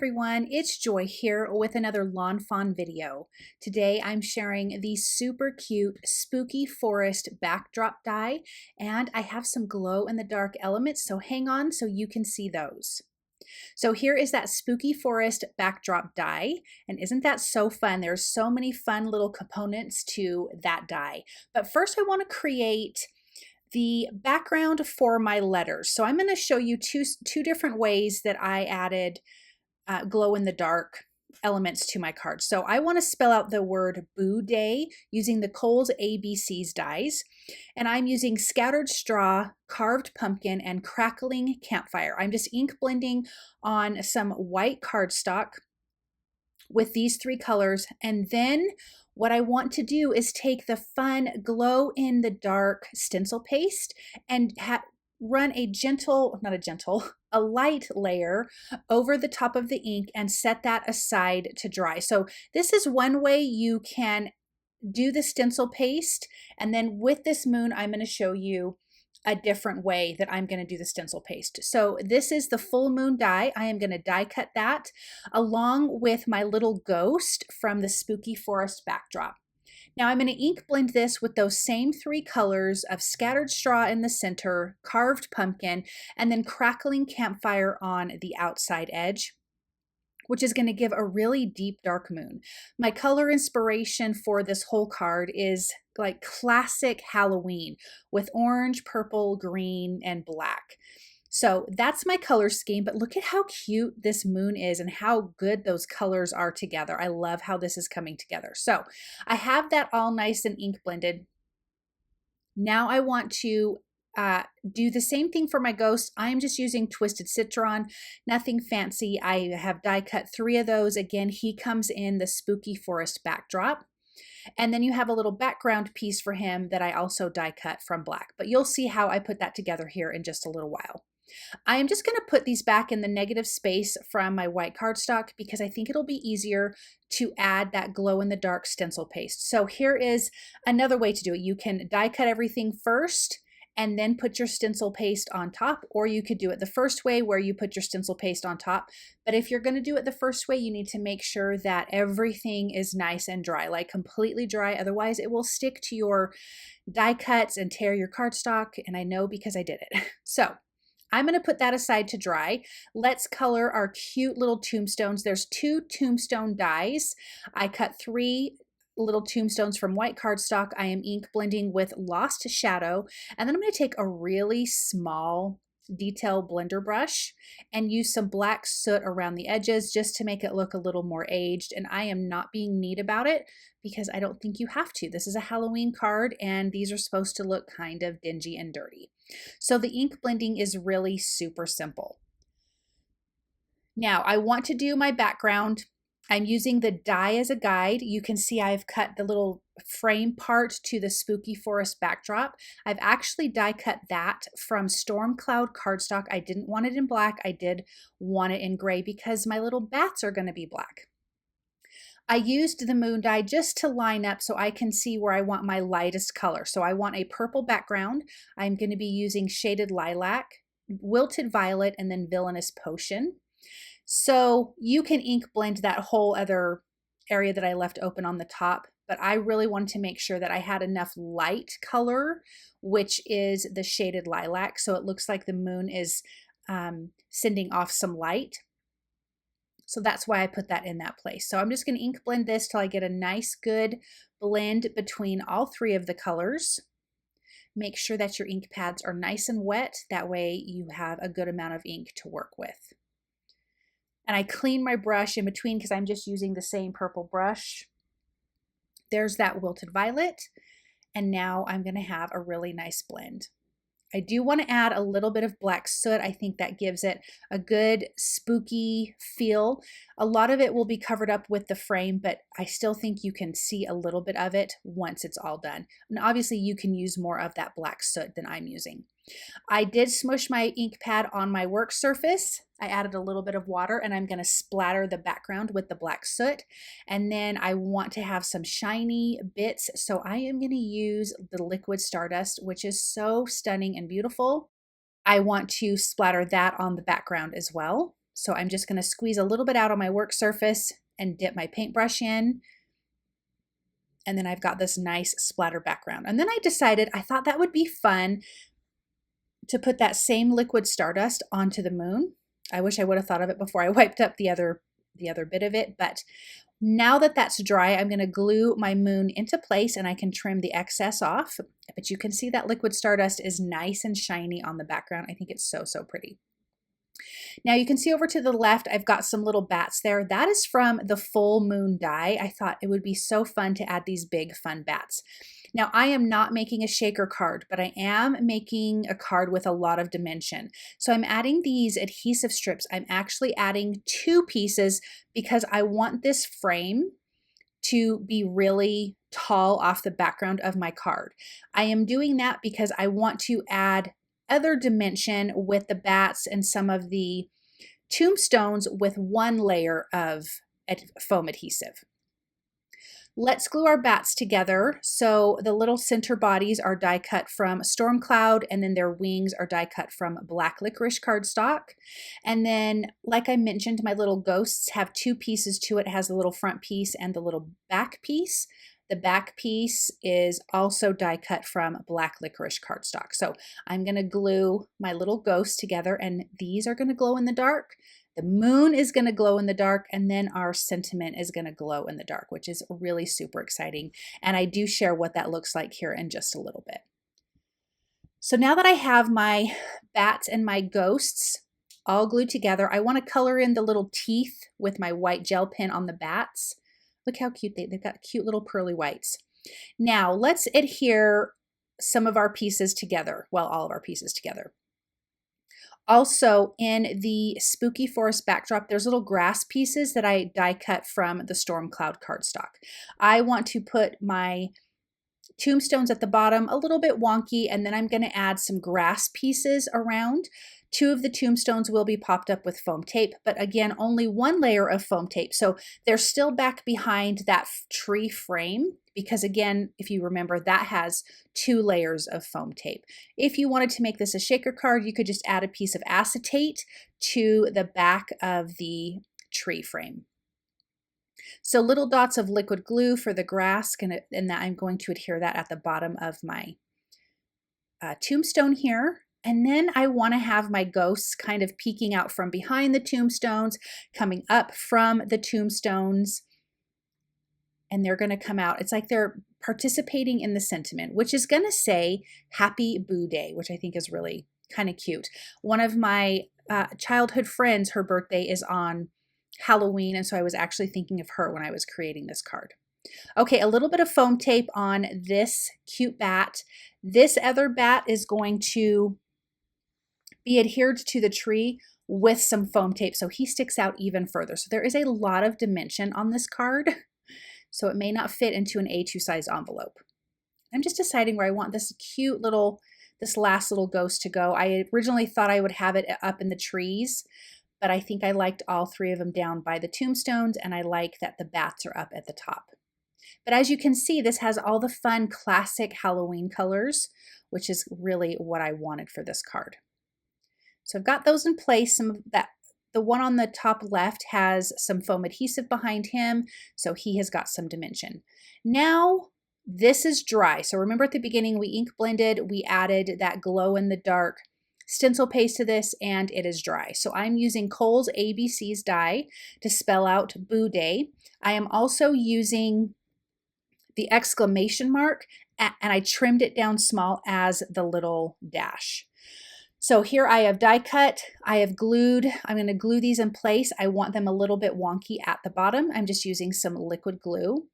everyone, it's Joy here with another lawn fawn video. Today I'm sharing the super cute spooky forest backdrop die, and I have some glow in the dark elements, so hang on so you can see those. So here is that spooky forest backdrop die, and isn't that so fun? There's so many fun little components to that die. But first I want to create the background for my letters. So I'm going to show you two different ways that I added glow in the dark elements to my card. So I want to spell out the word Boo Day using the Kohl's ABCs dies, and I'm using scattered straw, carved pumpkin, and crackling campfire. I'm just ink blending on some white cardstock with these three colors, and then what I want to do is take the fun glow in the dark stencil paste and run a light layer over the top of the ink and set that aside to dry. So this is one way you can do the stencil paste, and then with this moon I'm going to show you a different way that I'm going to do the stencil paste. So this is the full moon die. I am going to die cut that along with my little ghost from the spooky forest backdrop. Now I'm going to ink blend this with those same three colors of scattered straw in the center, carved pumpkin, and then crackling campfire on the outside edge, which is going to give a really deep dark moon. My color inspiration for this whole card is like classic Halloween with orange, purple, green, and black. So that's my color scheme, but look at how cute this moon is and how good those colors are together. I love how this is coming together. So I have that all nice and ink blended. Now I want to do the same thing for my ghost. I'm just using twisted citron, nothing fancy. I have die cut 3 of those. Again, he comes in the spooky forest backdrop. And then you have a little background piece for him that I also die cut from black. But you'll see how I put that together here in just a little while. I am just going to put these back in the negative space from my white cardstock because I think it'll be easier to add that glow in the dark stencil paste. So here is another way to do it. You can die cut everything first and then put your stencil paste on top, or you could do it the first way where you put your stencil paste on top. But if you're going to do it the first way, you need to make sure that everything is nice and dry, like completely dry. Otherwise it will stick to your die cuts and tear your cardstock, and I know because I did it. So I'm going to put that aside to dry. Let's color our cute little tombstones. There's 2 tombstone dies. I cut 3 little tombstones from white cardstock. I am ink blending with Lost Shadow, and then I'm going to take a really small detail blender brush and use some black soot around the edges just to make it look a little more aged. And I am not being neat about it because I don't think you have to. This is a Halloween card and these are supposed to look kind of dingy and dirty. So the ink blending is really super simple. Now I want to do my background. I'm using the die as a guide. You can see I've cut the little frame part to the spooky forest backdrop. I've actually die cut that from Storm Cloud cardstock. I didn't want it in black. I did want it in gray because my little bats are going to be black. I used the moon die just to line up so I can see where I want my lightest color. So I want a purple background. I'm going to be using shaded lilac, wilted violet, and then villainous potion. So you can ink blend that whole other area that I left open on the top, but I really wanted to make sure that I had enough light color, which is the shaded lilac. So it looks like the moon is sending off some light. So that's why I put that in that place. So I'm just going to ink blend this till I get a nice good blend between all 3 of the colors. Make sure that your ink pads are nice and wet. That way you have a good amount of ink to work with. And I clean my brush in between because I'm just using the same purple brush. There's that wilted violet. And now I'm going to have a really nice blend. I do want to add a little bit of black soot. I think that gives it a good spooky feel. A lot of it will be covered up with the frame, but I still think you can see a little bit of it once it's all done. And obviously you can use more of that black soot than I'm using. I did smush my ink pad on my work surface. I added a little bit of water and I'm going to splatter the background with the black soot. And then I want to have some shiny bits. So I am going to use the liquid stardust, which is so stunning and beautiful. I want to splatter that on the background as well. So I'm just going to squeeze a little bit out on my work surface and dip my paintbrush in. And then I've got this nice splatter background. And then I decided I thought that would be fun to put that same liquid stardust onto the moon. I wish I would have thought of it before I wiped up the other bit of it, but now that that's dry, I'm going to glue my moon into place and I can trim the excess off. But you can see that liquid stardust is nice and shiny on the background. I think it's so, so pretty. Now you can see over to the left, I've got some little bats there. That is from the full moon die. I thought it would be so fun to add these big fun bats. Now I am not making a shaker card, but I am making a card with a lot of dimension. So I'm adding these adhesive strips. I'm actually adding 2 pieces because I want this frame to be really tall off the background of my card. I am doing that because I want to add other dimension with the bats and some of the tombstones with 1 layer of foam adhesive. Let's glue our bats together. So the little center bodies are die cut from Storm Cloud, and then their wings are die cut from black licorice cardstock. And then, like I mentioned, my little ghosts have 2 pieces to it. It has the little front piece and the little back piece. The back piece is also die cut from black licorice cardstock. So I'm going to glue my little ghosts together, and these are going to glow in the dark. The moon is going to glow in the dark, and then our sentiment is going to glow in the dark, which is really super exciting. And I do share what that looks like here in just a little bit. So now that I have my bats and my ghosts all glued together, I want to color in the little teeth with my white gel pen on the bats. Look how cute they've got cute little pearly whites. Now let's adhere some of our pieces together. Well, all of our pieces together. Also, in the Spooky Forest backdrop, there's little grass pieces that I die cut from the Storm Cloud cardstock. I want to put my tombstones at the bottom, a little bit wonky, and then I'm going to add some grass pieces around. 2 of the tombstones will be popped up with foam tape, but again, only 1 layer of foam tape. So they're still back behind that tree frame because, again, if you remember, that has 2 layers of foam tape. If you wanted to make this a shaker card, you could just add a piece of acetate to the back of the tree frame. So little dots of liquid glue for the grass, and that I'm going to adhere that at the bottom of my tombstone here. And then I want to have my ghosts kind of peeking out from behind the tombstones, coming up from the tombstones, and they're going to come out. It's like they're participating in the sentiment, which is going to say Happy Boo Day, which I think is really kind of cute. One of my childhood friends, her birthday is on Halloween, and so I was actually thinking of her when I was creating this card. Okay, a little bit of foam tape on this cute bat. This other bat is going to be adhered to the tree with some foam tape, so he sticks out even further. So there is a lot of dimension on this card, so it may not fit into an A2 size envelope. I'm just deciding where I want this cute little, this last little ghost to go. I originally thought I would have it up in the trees, but I think I liked all 3 of them down by the tombstones, and I like that the bats are up at the top. But as you can see, this has all the fun classic Halloween colors, which is really what I wanted for this card. So I've got those in place. Some of that, the one on the top left has some foam adhesive behind him, so he has got some dimension. Now this is dry. So remember at the beginning we ink blended, we added that glow in the dark stencil paste to this, and it is dry. So I'm using Kohl's ABC's die to spell out Boo Day. I am also using the exclamation mark, and I trimmed it down small as the little dash. So here I have die cut, I have glued, I'm going to glue these in place. I want them a little bit wonky at the bottom. I'm just using some liquid glue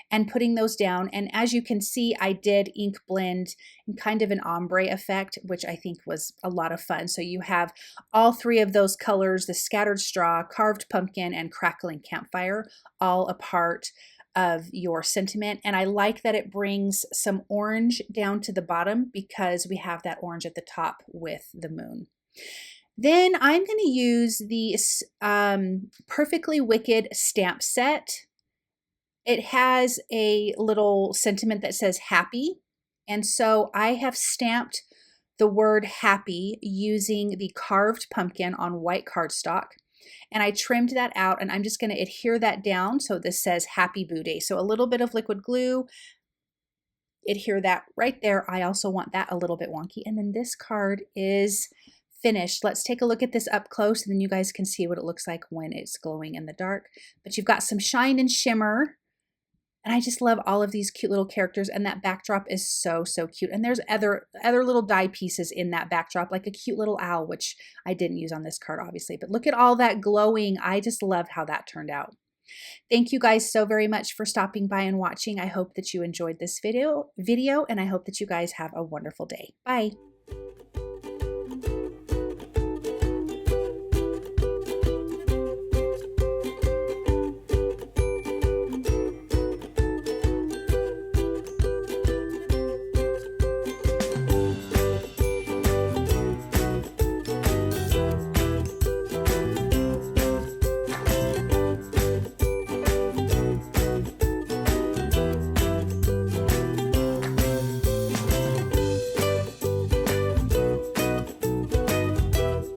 and putting those down. And as you can see, I did ink blend in kind of an ombre effect, which I think was a lot of fun. So you have all 3 of those colors, the scattered straw, carved pumpkin, and crackling campfire, all a part of your sentiment. And I like that it brings some orange down to the bottom because we have that orange at the top with the moon. Then I'm going to use the Perfectly Wicked stamp set. It has a little sentiment that says happy. And so I have stamped the word happy using the carved pumpkin on white cardstock. And I trimmed that out, and I'm just going to adhere that down so this says Happy Boo Day. So a little bit of liquid glue, adhere that right there. I also want that a little bit wonky. And then this card is finished. Let's take a look at this up close, and then you guys can see what it looks like when it's glowing in the dark. But you've got some shine and shimmer, and I just love all of these cute little characters, and that backdrop is so, so cute. And there's other little die pieces in that backdrop, like a cute little owl, which I didn't use on this card, obviously. But look at all that glowing. I just love how that turned out. Thank you guys so very much for stopping by and watching. I hope that you enjoyed this video, and I hope that you guys have a wonderful day. Bye.